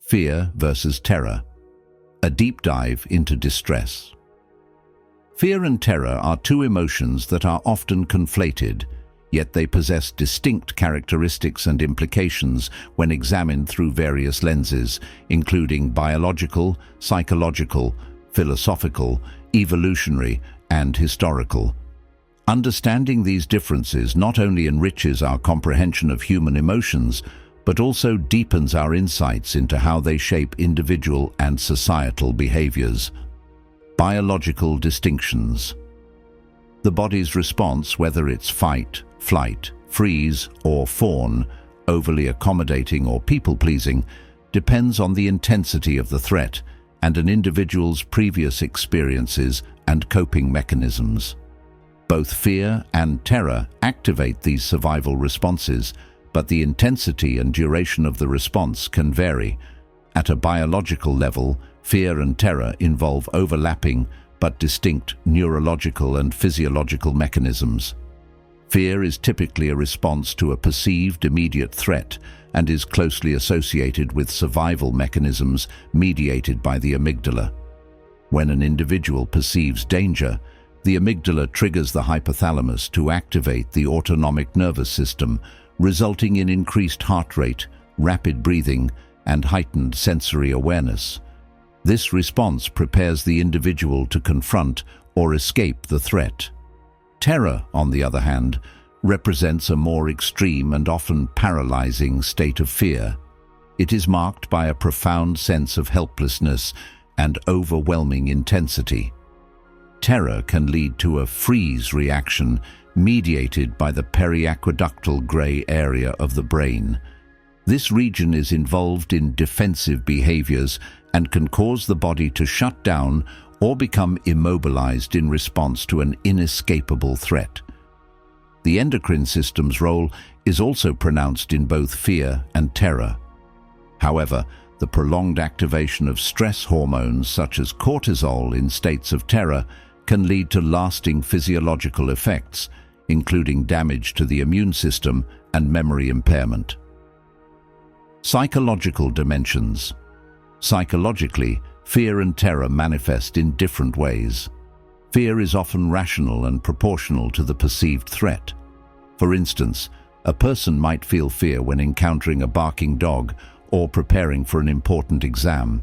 Fear versus terror. A deep dive into distress. Fear and terror are two emotions that are often conflated, yet they possess distinct characteristics and implications when examined through various lenses, including biological, psychological, philosophical, evolutionary, and historical. Understanding these differences not only enriches our comprehension of human emotions, but also deepens our insights into how they shape individual and societal behaviors. Biological distinctions. The body's response, whether it's fight, flight, freeze, or fawn, overly accommodating or people-pleasing, depends on the intensity of the threat and an individual's previous experiences and coping mechanisms. Both fear and terror activate these survival responses, but the intensity and duration of the response can vary. At a biological level, fear and terror involve overlapping but distinct neurological and physiological mechanisms. Fear is typically a response to a perceived immediate threat and is closely associated with survival mechanisms mediated by the amygdala. When an individual perceives danger, the amygdala triggers the hypothalamus to activate the autonomic nervous system, resulting in increased heart rate, rapid breathing, and heightened sensory awareness. This response prepares the individual to confront or escape the threat. Terror, on the other hand, represents a more extreme and often paralyzing state of fear. It is marked by a profound sense of helplessness and overwhelming intensity. Terror can lead to a freeze reaction mediated by the periaqueductal gray area of the brain. This region is involved in defensive behaviors and can cause the body to shut down or become immobilized in response to an inescapable threat. The endocrine system's role is also pronounced in both fear and terror. However, the prolonged activation of stress hormones such as cortisol in states of terror can lead to lasting physiological effects, including damage to the immune system and memory impairment. Psychological dimensions. Psychologically, fear and terror manifest in different ways. Fear is often rational and proportional to the perceived threat. For instance, a person might feel fear when encountering a barking dog or preparing for an important exam.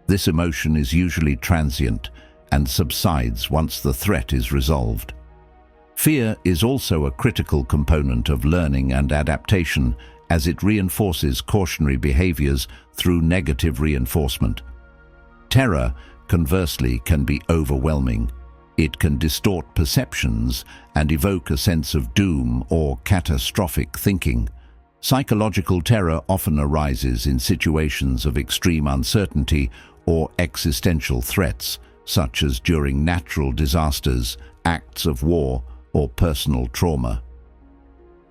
This emotion is usually transient and subsides once the threat is resolved. Fear is also a critical component of learning and adaptation, as it reinforces cautionary behaviors through negative reinforcement. Terror, conversely, can be overwhelming. It can distort perceptions and evoke a sense of doom or catastrophic thinking. Psychological terror often arises in situations of extreme uncertainty or existential threats, such as during natural disasters, acts of war, or personal trauma.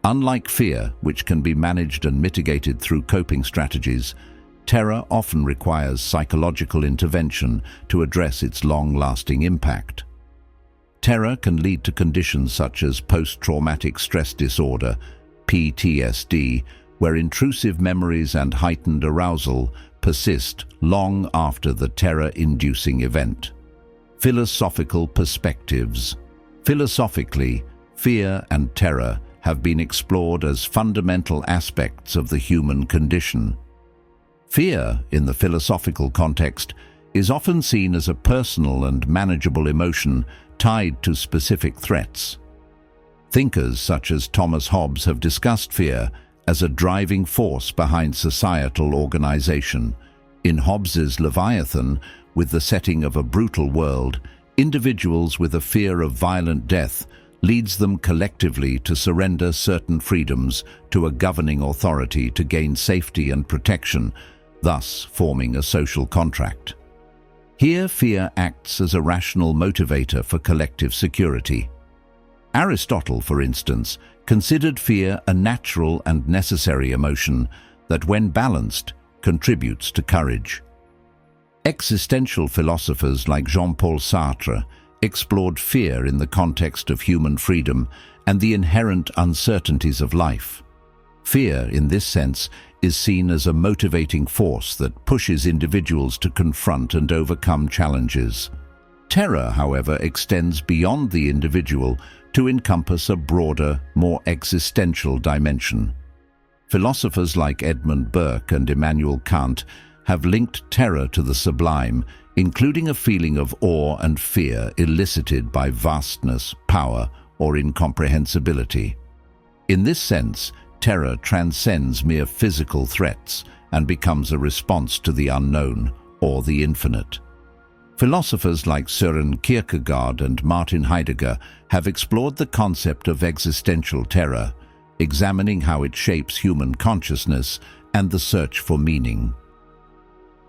Unlike fear, which can be managed and mitigated through coping strategies, terror often requires psychological intervention to address its long-lasting impact. Terror can lead to conditions such as post-traumatic stress disorder, PTSD, where intrusive memories and heightened arousal persist long after the terror-inducing event. Philosophical perspectives. Philosophically, fear and terror have been explored as fundamental aspects of the human condition. Fear, in the philosophical context, is often seen as a personal and manageable emotion tied to specific threats. Thinkers such as Thomas Hobbes have discussed fear as a driving force behind societal organization. In Hobbes's Leviathan, with the setting of a brutal world, individuals with a fear of violent death leads them collectively to surrender certain freedoms to a governing authority to gain safety and protection, thus forming a social contract. Here, fear acts as a rational motivator for collective security. Aristotle, for instance, considered fear a natural and necessary emotion that, when balanced, contributes to courage. Existential philosophers like Jean-Paul Sartre explored fear in the context of human freedom and the inherent uncertainties of life. Fear, in this sense, is seen as a motivating force that pushes individuals to confront and overcome challenges. Terror, however, extends beyond the individual to encompass a broader, more existential dimension. Philosophers like Edmund Burke and Immanuel Kant have linked terror to the sublime, including a feeling of awe and fear elicited by vastness, power, or incomprehensibility. In this sense, terror transcends mere physical threats and becomes a response to the unknown or the infinite. Philosophers like Søren Kierkegaard and Martin Heidegger have explored the concept of existential terror, examining how it shapes human consciousness and the search for meaning.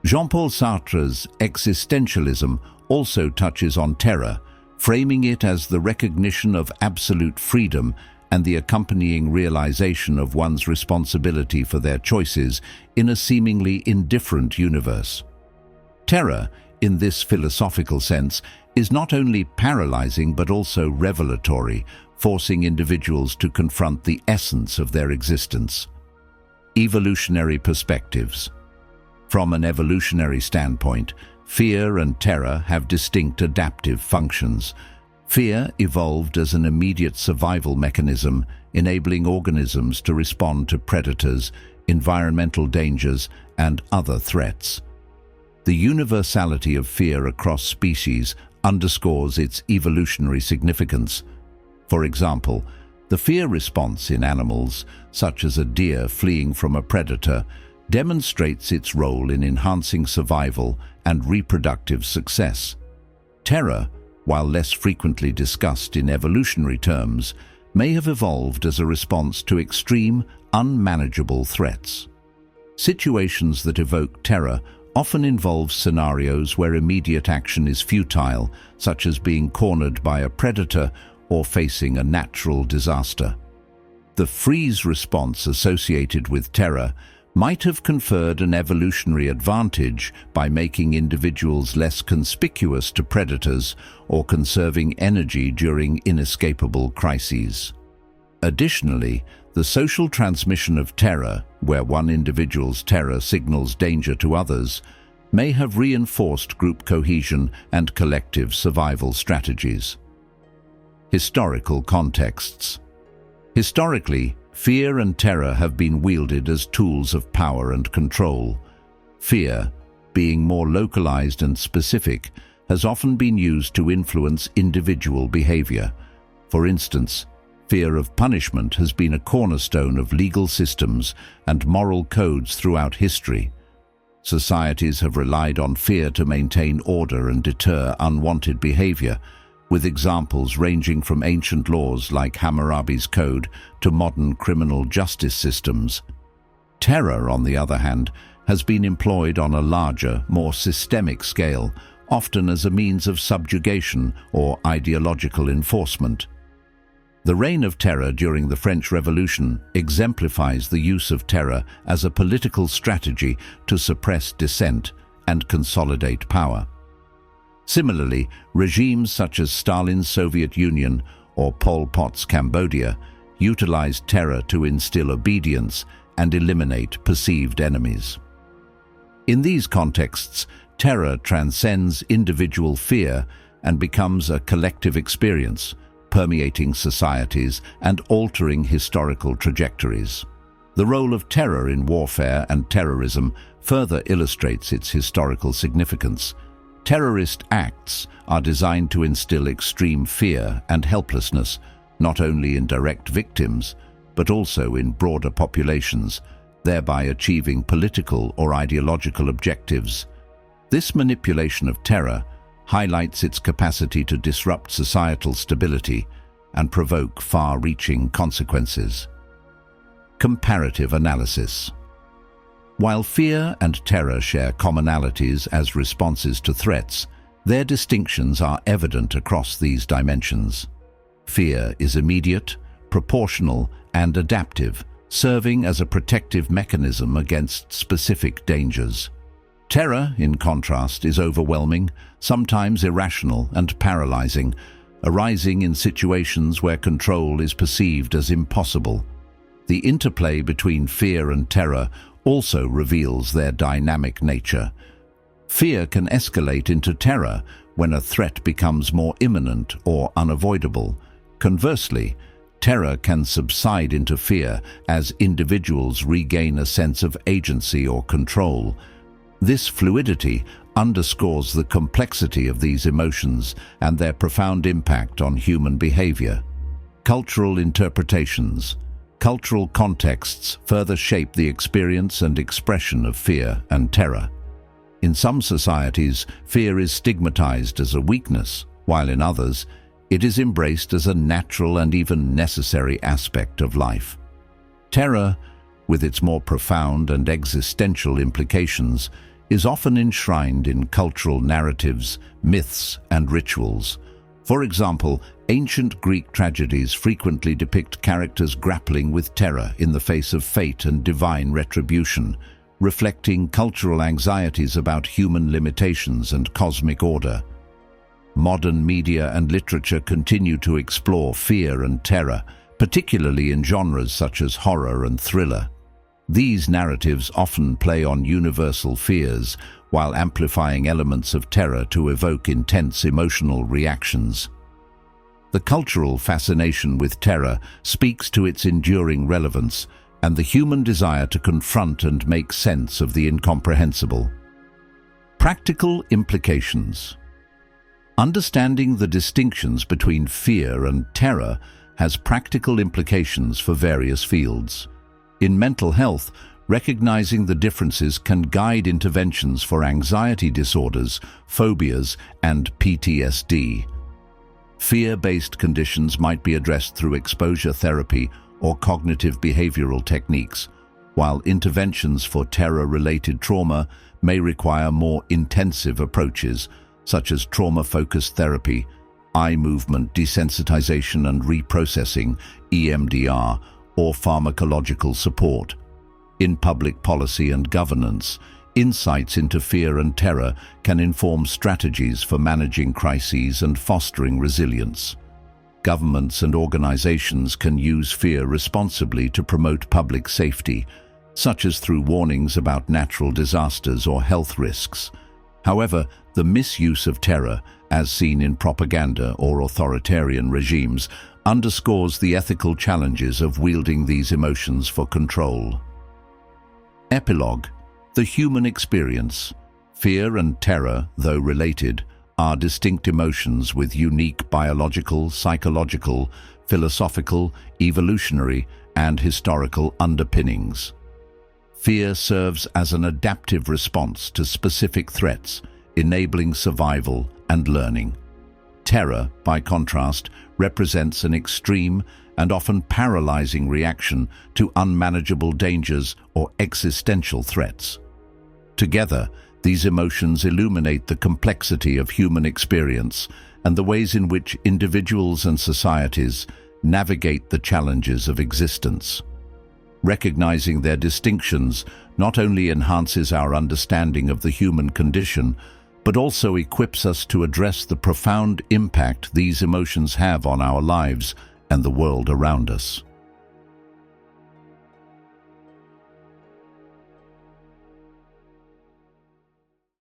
Jean-Paul Sartre's existentialism also touches on terror, framing it as the recognition of absolute freedom and the accompanying realization of one's responsibility for their choices in a seemingly indifferent universe. Terror, in this philosophical sense, is not only paralyzing but also revelatory, forcing individuals to confront the essence of their existence. Evolutionary perspectives. From an evolutionary standpoint, fear and terror have distinct adaptive functions. Fear evolved as an immediate survival mechanism, enabling organisms to respond to predators, environmental dangers, and other threats. The universality of fear across species underscores its evolutionary significance. For example, the fear response in animals, such as a deer fleeing from a predator, demonstrates its role in enhancing survival and reproductive success. Terror, while less frequently discussed in evolutionary terms, may have evolved as a response to extreme, unmanageable threats. Situations that evoke terror often involve scenarios where immediate action is futile, such as being cornered by a predator or facing a natural disaster. The freeze response associated with terror might have conferred an evolutionary advantage by making individuals less conspicuous to predators or conserving energy during inescapable crises. Additionally, the social transmission of terror, where one individual's terror signals danger to others, may have reinforced group cohesion and collective survival strategies. Historical contexts. Historically, fear and terror have been wielded as tools of power and control. Fear, being more localized and specific, has often been used to influence individual behavior. For instance, fear of punishment has been a cornerstone of legal systems and moral codes throughout history. Societies have relied on fear to maintain order and deter unwanted behavior, with examples ranging from ancient laws like Hammurabi's Code to modern criminal justice systems. Terror, on the other hand, has been employed on a larger, more systemic scale, often as a means of subjugation or ideological enforcement. The reign of terror during the French Revolution exemplifies the use of terror as a political strategy to suppress dissent and consolidate power. Similarly, regimes such as Stalin's Soviet Union or Pol Pot's Cambodia utilized terror to instill obedience and eliminate perceived enemies. In these contexts, terror transcends individual fear and becomes a collective experience, permeating societies and altering historical trajectories. The role of terror in warfare and terrorism further illustrates its historical significance. Terrorist acts are designed to instill extreme fear and helplessness, not only in direct victims, but also in broader populations, thereby achieving political or ideological objectives. This manipulation of terror highlights its capacity to disrupt societal stability and provoke far-reaching consequences. Comparative analysis. While fear and terror share commonalities as responses to threats, their distinctions are evident across these dimensions. Fear is immediate, proportional, and adaptive, serving as a protective mechanism against specific dangers. Terror, in contrast, is overwhelming, sometimes irrational and paralyzing, arising in situations where control is perceived as impossible. The interplay between fear and terror also reveals their dynamic nature. Fear can escalate into terror when a threat becomes more imminent or unavoidable. Conversely, terror can subside into fear as individuals regain a sense of agency or control. This fluidity underscores the complexity of these emotions and their profound impact on human behavior. Cultural interpretations. Cultural contexts further shape the experience and expression of fear and terror. In some societies, fear is stigmatized as a weakness, while in others, it is embraced as a natural and even necessary aspect of life. Terror, with its more profound and existential implications, is often enshrined in cultural narratives, myths, and rituals. For example, ancient Greek tragedies frequently depict characters grappling with terror in the face of fate and divine retribution, reflecting cultural anxieties about human limitations and cosmic order. Modern media and literature continue to explore fear and terror, particularly in genres such as horror and thriller. These narratives often play on universal fears while amplifying elements of terror to evoke intense emotional reactions. The cultural fascination with terror speaks to its enduring relevance and the human desire to confront and make sense of the incomprehensible. Practical implications. Understanding the distinctions between fear and terror has practical implications for various fields. In mental health, recognizing the differences can guide interventions for anxiety disorders, phobias, and PTSD. Fear-based conditions might be addressed through exposure therapy or cognitive behavioral techniques, while interventions for terror-related trauma may require more intensive approaches, such as trauma-focused therapy, eye movement desensitization and reprocessing, EMDR, or pharmacological support. In public policy and governance, insights into fear and terror can inform strategies for managing crises and fostering resilience. Governments and organizations can use fear responsibly to promote public safety, such as through warnings about natural disasters or health risks. However, the misuse of terror, as seen in propaganda or authoritarian regimes, underscores the ethical challenges of wielding these emotions for control. Epilogue. The human experience. Fear and terror, though related, are distinct emotions with unique biological, psychological, philosophical, evolutionary, and historical underpinnings. Fear serves as an adaptive response to specific threats, enabling survival and learning. Terror, by contrast, represents an extreme and often paralyzing reaction to unmanageable dangers or existential threats. Together, these emotions illuminate the complexity of human experience and the ways in which individuals and societies navigate the challenges of existence. Recognizing their distinctions not only enhances our understanding of the human condition, but also equips us to address the profound impact these emotions have on our lives and the world around us.